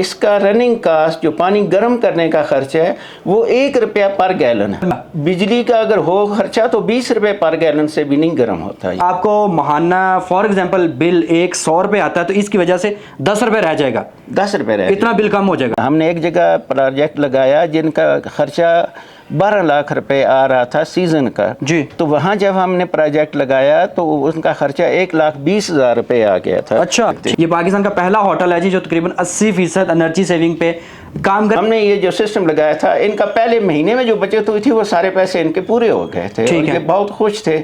इसका running cast जो पानी गर्म करने का खर्च है वो 1 रुपया पर गैलन है। बिजली का अगर हो खर्चा तो 20 रुपये पर गैलन से भी नहीं गर्म होता है। आपको महाना फॉर एग्जांपल बिल 100 रुपये आता है तो इसकी वजह से 10 रुपये रह जाएगा, 10 रुपये रह इतना बिल कम हो जाएगा। हमने एक जगह प्रोजेक्ट लगाया जिनका खर्चा 12 लाख रुपए आ रहा था सीजन का जी। तो वहाँ जब हमने प्रोजेक्ट लगाया तो उनका खर्चा 1,20,000 रुपए आ गया था। अच्छा, ये पाकिस्तान का पहला होटल है जी जो तकरीबन 80% एनर्जी सेविंग पे काम कर। हमने ये जो सिस्टम लगाया था इनका पहले महीने में जो बचत हुई थी वो सारे पैसे इनके पूरे हो गए थे और ये बहुत खुश थे।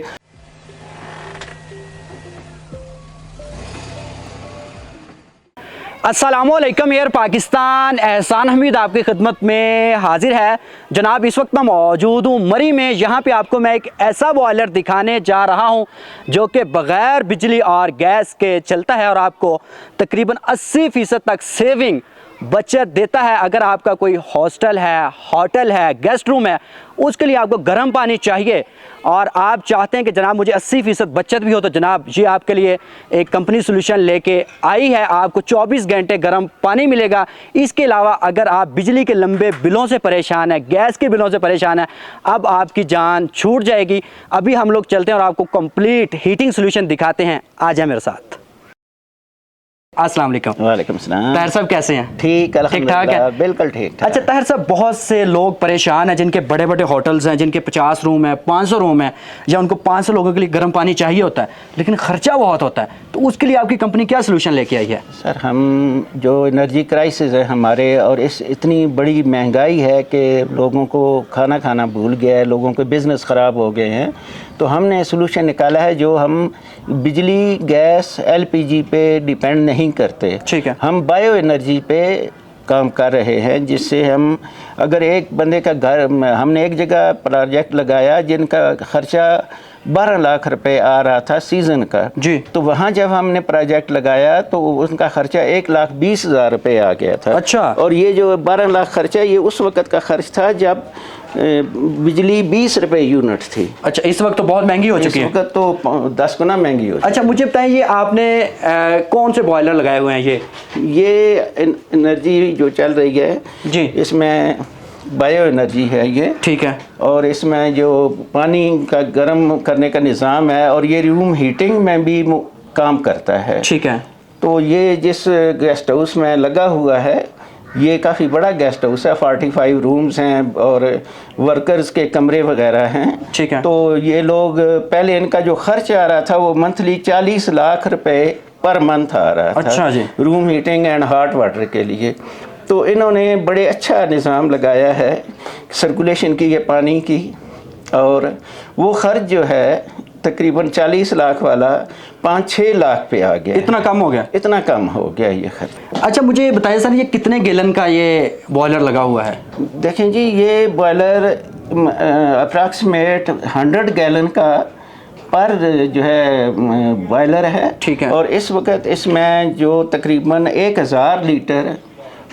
अस्सलामुअलैकुम एयर पाकिस्तान, एहसान हमीद आपकी खिदमत में हाजिर है। जनाब इस वक्त मैं मौजूद हूँ मरी में। यहाँ पे आपको मैं एक ऐसा बॉयलर दिखाने जा रहा हूँ जो कि बग़ैर बिजली और गैस के चलता है और आपको तकरीबन 80% तक सेविंग बचत देता है। अगर आपका कोई हॉस्टल है, होटल है, गेस्ट रूम है, उसके लिए आपको गर्म पानी चाहिए और आप चाहते हैं कि जनाब मुझे 80% बचत भी हो तो जनाब ये आपके लिए एक कंपनी सोल्यूशन लेके आई है। आपको 24 घंटे गर्म पानी मिलेगा। इसके अलावा अगर आप बिजली के लंबे बिलों से परेशान हैं, गैस के बिलों से परेशान हैं, अब आपकी जान छूट जाएगी। अभी हम लोग चलते हैं और आपको कंप्लीट हीटिंग सोल्यूशन दिखाते हैं। आ जाए मेरे साथ। अस्सलाम वालेकुम। वालेकुम सलाम। ताहिर साहब कैसे हैं? ठीक ठाक है, बिल्कुल ठीक ठाक। अच्छा ताहिर साहब, बहुत से लोग परेशान हैं जिनके बड़े बड़े होटल्स हैं, जिनके 50 रूम है, 500 रूम है, या उनको 500 लोगों के लिए गर्म पानी चाहिए होता है लेकिन ख़र्चा बहुत होता है, तो उसके लिए आपकी कंपनी क्या सोल्यूशन लेके आई है? सर, हम जो एनर्जी क्राइसिस है हमारे और इस इतनी बड़ी महंगाई है कि लोगों को खाना भूल गया है, लोगों के बिज़नेस ख़राब हो गए हैं, तो हमने सोल्यूशन निकाला है जो हम बिजली, गैस, एलपीजी पे डिपेंड नहीं करते। ठीक है। हम बायो एनर्जी पे काम कर रहे हैं जिससे हम अगर एक बंदे का घर, हमने एक जगह प्रोजेक्ट लगाया जिनका खर्चा 12 लाख रुपए आ रहा था सीजन का जी। तो वहाँ जब हमने प्रोजेक्ट लगाया तो उनका खर्चा 1,20,000 रुपए आ गया था। अच्छा। और ये जो 12 लाख खर्चा ये उस वक़्त का खर्च था जब बिजली 20 रुपए यूनिट थी। अच्छा, इस वक्त तो बहुत महंगी हो चुकी है। इस वक्त तो 10 गुना महंगी हो चुकी है। अच्छा, मुझे बताएं ये आपने कौन से बॉयलर लगाए हुए हैं? ये एनर्जी जो चल रही है जी, इसमें बायो एनर्जी है ये। ठीक है। और इसमें जो पानी का गर्म करने का निज़ाम है और ये रूम हीटिंग में भी काम करता है। ठीक है। तो ये जिस गेस्ट हाउस में लगा हुआ है ये काफ़ी बड़ा गेस्ट हाउस है, 45 रूम्स हैं और वर्कर्स के कमरे वगैरह हैं। ठीक है। तो ये लोग पहले इनका जो खर्च आ रहा था वो मंथली 40 लाख रुपए पर मंथ आ रहा था। अच्छा जी। Room heating and hot water के लिए। तो इन्होंने बड़े अच्छा निज़ाम लगाया है सर्कुलेशन की, ये पानी की, और वो खर्च जो है तकरीबन 40 लाख वाला 5-6 लाख पे आ गया। इतना कम हो गया? इतना कम हो गया ये खर्च। अच्छा, मुझे ये बताइए सर, ये कितने गैलन का ये बॉयलर लगा हुआ है? देखें जी, ये बॉयलर अप्रॉक्सीमेट 100 गैलन का पर जो है बॉयलर है। ठीक है। और इस वक्त इसमें जो तकरीबन 1000 लीटर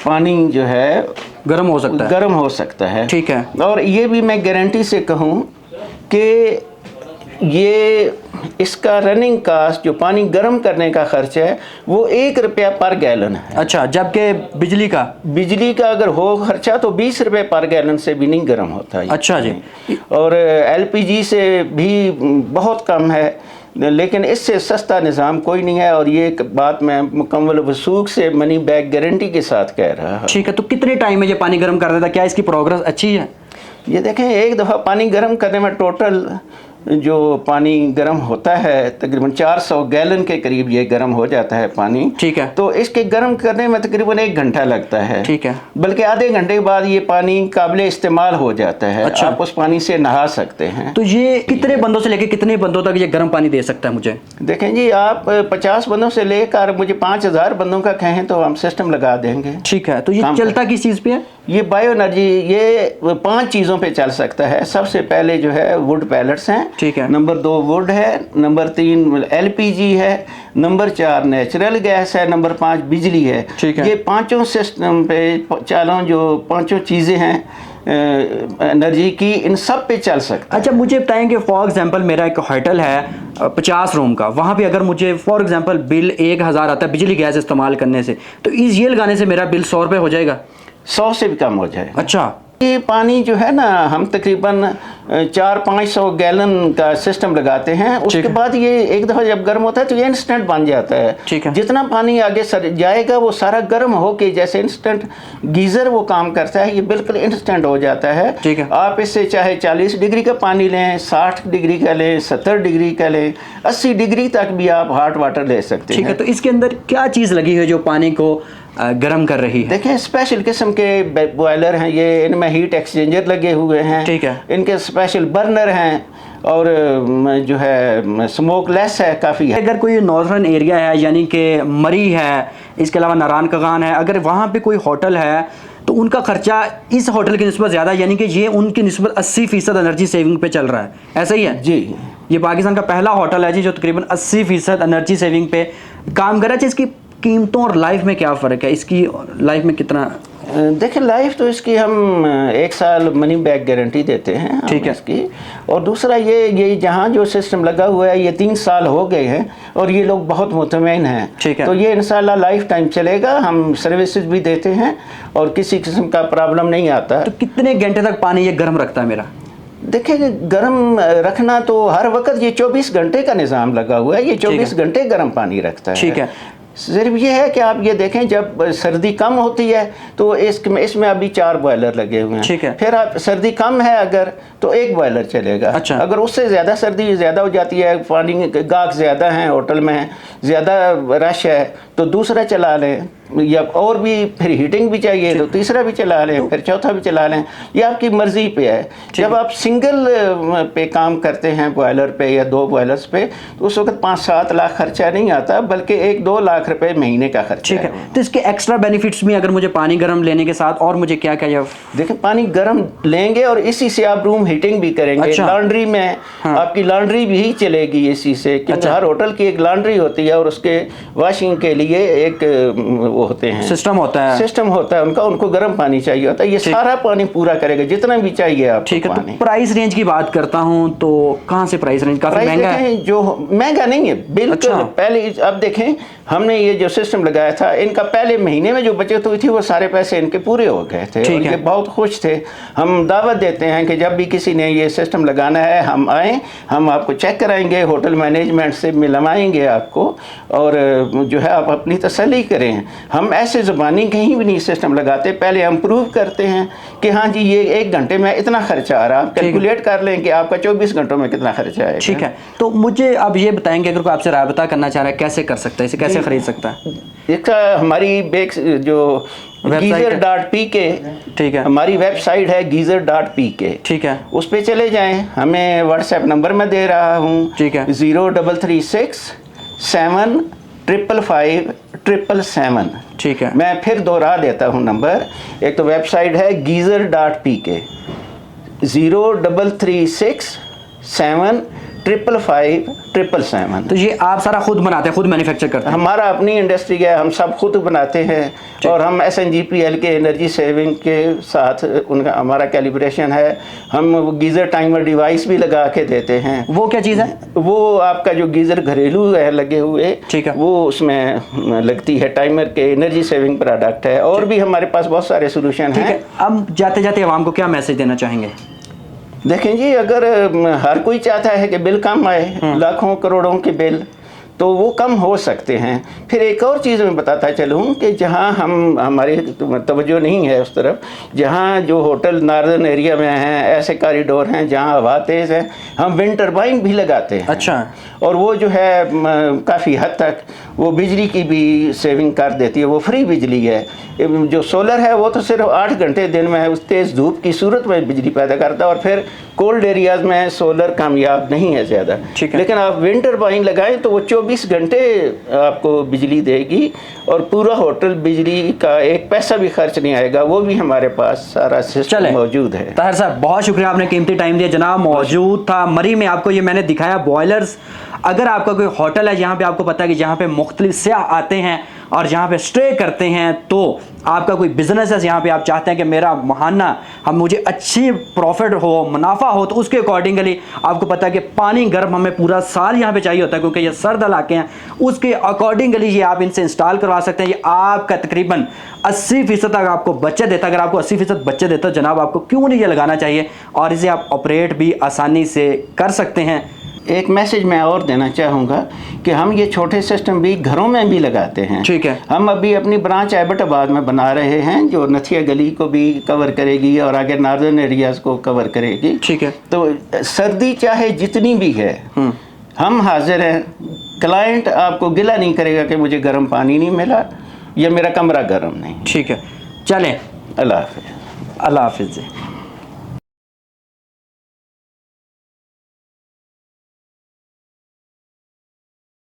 पानी जो है गर्म हो सकता है। गर्म हो सकता है। ठीक है। और ये भी मैं गारंटी से कहूँ कि ये इसका रनिंग कास्ट जो पानी गर्म करने का खर्च है वो 1 रुपया पर गैलन है। अच्छा, जबकि बिजली का अगर हो खर्चा तो 20 रुपये पर गैलन से भी नहीं गर्म होता है। अच्छा जी। और एलपीजी से भी बहुत कम है, लेकिन इससे सस्ता निज़ाम कोई नहीं है। और ये बात मैं मुकम्मल वसूख से मनी बैक गारंटी के साथ कह रहा हूँ। ठीक है। तो कितने टाइम में ये पानी गर्म कर देता? क्या इसकी प्रोग्रेस अच्छी है? ये देखें, एक दफ़ा पानी गर्म करने में टोटल जो पानी गर्म होता है तकरीबन 400 गैलन के करीब ये गर्म हो जाता है पानी। ठीक है। तो इसके गर्म करने में तकरीबन 1 घंटा लगता है। ठीक है। बल्कि आधे घंटे के बाद ये पानी काबिले इस्तेमाल हो जाता है। अच्छा। आप उस पानी से नहा सकते हैं। तो ये कितने बंदों से लेके कितने बंदों तक ये गर्म पानी दे सकता है मुझे? देखें जी, आप 50 बंदों से लेकर मुझे 5000 बंदों का कहें तो हम सिस्टम लगा देंगे। ठीक है। तो ये चलता किस चीज़ पे है? ये बायो एनर्जी ये 5 चीज़ों पे चल सकता है। सबसे पहले जो है वुड पैलेट्स हैं। ठीक है। नंबर 2 वुड है, नंबर 3 एलपीजी है, नंबर 4 नेचुरल गैस है, नंबर 5 बिजली है। ठीक है। ये 5 सिस्टम पे चालों जो 5 चीज़ें हैं एनर्जी की इन सब पे चल सकता है। अच्छा, मुझे बताएं कि फॉर एग्जांपल मेरा एक होटल है 50 रूम का, वहाँ पे अगर मुझे फॉर एग्जांपल बिल 1000 आता है बिजली गैस इस्तेमाल करने से, तो इस ये लगाने से मेरा बिल 100 रुपये हो जाएगा? 100 से भी कम हो जाएगा। अच्छा, ये पानी जो है ना, हम तकरीबन 400-500 गैलन का सिस्टम लगाते हैं। उसके बाद ये एक दफ़ा जब गर्म होता है तो ये इंस्टेंट बन जाता है। ठीक है। जितना पानी आगे सर जाएगा वो सारा गर्म होके जैसे इंस्टेंट गीज़र वो काम करता है, ये बिल्कुल इंस्टेंट हो जाता है। ठीक है। आप इससे चाहे 40 डिग्री का पानी लें, 60 डिग्री का लें, 70 डिग्री का लें, 80 डिग्री तक भी आप हॉट वाटर ले सकते हैं। ठीक है। तो इसके अंदर क्या चीज़ लगी है जो पानी को गर्म कर रही है? देखें, स्पेशल किस्म के बॉयलर हैं ये, इनमें हीट एक्सचेंजर लगे हुए हैं। ठीक है। इनके स्पेशल बर्नर हैं और जो है स्मोक लेस है काफ़ी है। अगर कोई नॉर्दर्न एरिया है यानी कि मरी है, इसके अलावा नारायण कगान है, अगर वहाँ पे कोई होटल है तो उनका खर्चा इस होटल की निस्बत ज़्यादा, यानी कि ये उनकी निस्बत 80% एनर्जी सेविंग पे चल रहा है, ऐसा ही है? जी, ये पाकिस्तान का पहला होटल है जी जो तकरीबन 80% एनर्जी सेविंग पे काम कर रहा है। इसकी कीमतों और लाइफ में क्या फ़र्क है, इसकी लाइफ में कितना? देखिए, लाइफ तो इसकी हम 1 साल मनी बैक गारंटी देते हैं। ठीक है। इसकी, और दूसरा ये जहाँ जो सिस्टम लगा हुआ है ये 3 साल हो गए हैं और ये लोग बहुत मुतमईन हैं। ठीक है। तो ये इंशाल्लाह लाइफ टाइम चलेगा। हम सर्विसेज भी देते हैं और किसी किस्म का प्रॉब्लम नहीं आता। तो कितने घंटे तक पानी ये गर्म रखता है मेरा? देखिए, गर्म रखना तो हर वक्त ये 24 घंटे का निज़ाम लगा हुआ है। ये 24 घंटे गर्म पानी रखता है। ठीक है। सिर्फ ये है कि आप ये देखें, जब सर्दी कम होती है तो इसमें अभी 4 बॉयलर लगे हुए हैं। ठीक है। फिर आप सर्दी कम है अगर तो 1 बॉयलर चलेगा। अच्छा। अगर उससे ज़्यादा सर्दी ज़्यादा हो जाती है, पानी गाहक ज़्यादा हैं, होटल में ज़्यादा रश है, तो दूसरा चला लें, या और भी फिर हीटिंग भी चाहिए तो तीसरा भी चला लें, फिर चौथा भी चला लें। ये आपकी मर्ज़ी पे है। जब आप सिंगल पे काम करते हैं बॉयलर पे या 2 बॉयलर्स पे, तो उस वक्त 5-7 लाख खर्चा नहीं आता, बल्कि 1-2 लाख रुपए महीने का खर्चा। ठीक है। तो इसके एक्स्ट्रा बेनिफिट्स में अगर मुझे पानी गर्म लेने के साथ और मुझे क्या क्या? देखिए, पानी गर्म लेंगे और इसी से आप रूम हीटिंग भी करेंगे। अच्छा। लॉन्ड्री में आपकी लॉन्ड्री भी चलेगी इसी से, क्योंकि हर होटल की एक लॉन्ड्री होती है और उसके वॉशिंग के लिए एक वो होते हैं, सिस्टम होता है उनका, उनको गर्म पानी चाहिए होता है। ये सारा पानी पूरा करेगा जितना भी चाहिए आपको। ठीक है। पानी। तो प्राइस रेंज की बात करता हूँ तो कहाँ से प्राइस रेंज? काफी महंगा है? जो महंगा नहीं है बिल्कुल। अच्छा। पहले अब देखें, हमने ये जो सिस्टम लगाया था, इनका पहले महीने में जो बचत हुई थी वो सारे पैसे इनके पूरे हो गए थे और ये बहुत खुश थे। हम दावत देते हैं कि जब भी किसी ने ये सिस्टम लगाना है हम आएँ, हम आपको चेक कराएंगे, होटल मैनेजमेंट से मिलवाएंगे आपको, और जो है आप अपनी तसल्ली करें। हम ऐसे ज़बानी कहीं भी नहीं सिस्टम लगाते, पहले हम प्रूव करते हैं कि हाँ जी ये 1 घंटे में इतना खर्चा आ रहा है, आप कैलकुलेट कर लें कि आपका 24 घंटों में कितना खर्चा आएगा। ठीक है। तो मुझे अब ये बताएंगे, अगर कोई आपसे रायबता करना चाह रहा है कैसे कर सकता है, इसे कैसे खरीद सकता है? इसका हमारी जो geyser.pk, ठीक है, हमारी वेबसाइट है geyser.pk। ठीक है। उस पे चले जाएं। हमें व्हाट्सएप नंबर मैं दे रहा हूँ। ठीक है। 0336 755 777। ठीक है। मैं फिर दोहरा देता हूँ नंबर। एक तो वेबसाइट है geyser.pk, 0336 755 777। तो ये आप सारा खुद बनाते हैं, खुद मैन्युफैक्चर करते हैं? हमारा अपनी इंडस्ट्री है, हम सब खुद बनाते हैं और हम SNGPL के एनर्जी सेविंग के साथ उनका हमारा कैलिब्रेशन है। हम गीज़र टाइमर डिवाइस भी लगा के देते हैं। वो क्या चीज़ है? वो आपका जो गीज़र घरेलू है लगे हुए, ठीक है, वो उसमें लगती है, टाइमर के एनर्जी सेविंग प्रोडक्ट है। और भी हमारे पास बहुत सारे सोल्यूशन हैं। अब जाते जाते आवाम को क्या मैसेज देना चाहेंगे? देखें जी, अगर हर कोई चाहता है कि बिल कम आए, लाखों करोड़ों के बिल, तो वो कम हो सकते हैं। फिर एक और चीज़ मैं बताता चलूँ कि जहाँ हमारी तवज्जो नहीं है उस तरफ, जहाँ जो होटल नॉर्दर्न एरिया में हैं, ऐसे कॉरिडोर हैं जहाँ हवा तेज़ है, हम विंड टरबाइन भी लगाते हैं। अच्छा। और वो जो है काफ़ी हद तक वो बिजली की भी सेविंग कर देती है, वो फ्री बिजली है। जो सोलर है वो तो सिर्फ 8 घंटे दिन में उस तेज़ धूप की सूरत में बिजली पैदा करता है, और फिर कोल्ड एरियाज़ में सोलर कामयाब नहीं है ज़्यादा। लेकिन आप विंड टरबाइन लगाएं तो वो 24 घंटे आपको बिजली देगी और पूरा होटल बिजली का 1 पैसा भी खर्च नहीं आएगा। वो भी हमारे पास सारा सिस्टम मौजूद है। ताहिर साहब, बहुत शुक्रिया, आपने कीमती टाइम दिया। जनाब मौजूद था मरी में, आपको ये मैंने दिखाया बॉयलर्स अगर आपका कोई होटल है जहाँ पे आपको पता है कि जहाँ पे मुख्तलिफ सयाह आते हैं और जहाँ पे स्टे करते हैं, तो आपका कोई बिजनेस है जहाँ पे आप चाहते हैं कि मेरा माहाना हम मुझे अच्छी प्रॉफिट हो, मुनाफा हो, तो उसके अकॉर्डिंगली आपको पता है कि पानी गर्म हमें पूरा साल यहाँ पे चाहिए होता है क्योंकि ये सर्द इलाके हैं, उसके अकॉर्डिंगली ये आप इनसे इंस्टॉल करवा सकते हैं। ये आपका तकरीबन 80% तक आपको बचत देता है। अगर आपको 80% बचत देता है जनाब, आपको क्यों नहीं ये लगाना चाहिए, और इसे आप ऑपरेट भी आसानी से कर सकते हैं। एक मैसेज मैं और देना चाहूँगा कि हम ये छोटे सिस्टम भी घरों में भी लगाते हैं। ठीक है। हम अभी अपनी ब्रांच एबटाबाद में बना रहे हैं जो नथिया गली को भी कवर करेगी और आगे नॉर्दर्न एरियाज को कवर करेगी। ठीक है। तो सर्दी चाहे जितनी भी है हम हाजिर हैं। क्लाइंट आपको गिला नहीं करेगा कि मुझे गर्म पानी नहीं मिला या मेरा कमरा गर्म नहीं। ठीक है, चलें, अल्लाह हाफिज़। अल्लाह हाफिज़।